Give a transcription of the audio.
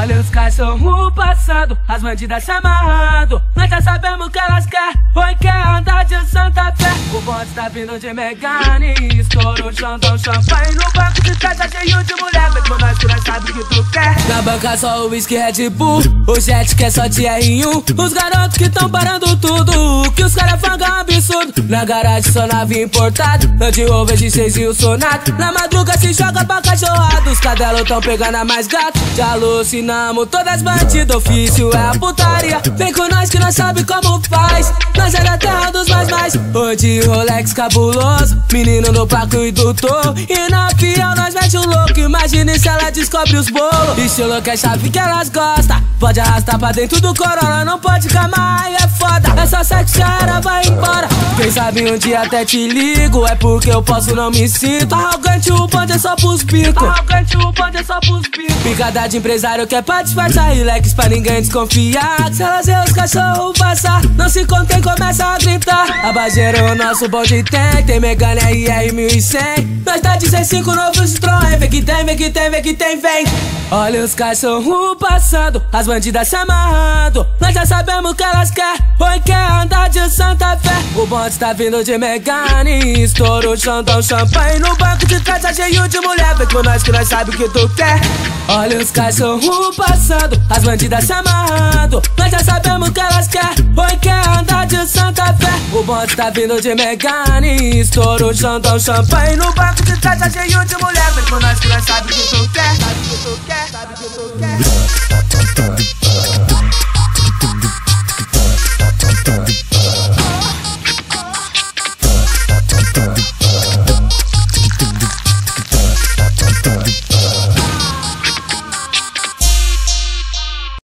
Olha os cachorros passando, as bandidas se amarrando. Nós já sabemos o que elas querem, oi quer andar de Santa Fé. O bonde tá vindo de Megane, estouro, xandão, champanhe. No banco de trás tá cheio de mulher, vem com nós que nós sabe o que tu quer. Na banca só o whisky Red Bull, o jet que é só de R1. Os garotos que tão parando tudo, que os caras fangam absurdo. Na garagem só nave importada, Land Rover de 6 e o Sonata. Na madruga se joga pra cachorrada, os cadelos tão pegando a mais gato. Já alucinamos todas bandidas, ofício é a putaria. Vem com nós que nós sabe como faz, nós é da terra dos mais. Hoje Rolex cabuloso, menino no placo e doutor. E na fiel nós mete o louco, imagine se ela descobre os bolos. Estilo que é chave que elas gostam, pode arrastar pra dentro do Corolla, não pode camar e é foda. É só sexo, já era, vai embora. Quem sabe um dia até te ligo, é porque eu posso, não me sinto. Arrogante, o bonde é só pros picos. Arrogante, o bonde é só pros picos. Picada de empresário que é pra disfarçar, relax pra ninguém desconfiar. Se elas ver os cachorros passar, não se contém, começa a gritar. Abageiro, o nosso bonde tem Megane RR 1100. Nós tá de C5, novo Citroën. Vem que tem, vem que tem, vem que tem, vem. Olha os cachorros passando, as bandidas se amarrando. Nós já sabemos o que elas querem, oi quer andar de Santa Fé. O bonde tá vindo de Megane, estouro, xandão, champanhe. No banco de trás tá cheio de mulher, vem com nós que nós sabe o que tu quer. Olha os cachorros passando, as bandidas se amarrando. Nós já sabemos o que elas querem, oi quer andar de Santa Fé. O bonde tá vindo de Megane, estouro, xandão, champanhe. No banco de trás tá cheio de mulher, vem com nós que nós sabe o que tu quer. Sabe o que tu quer, sabe o que tu quer.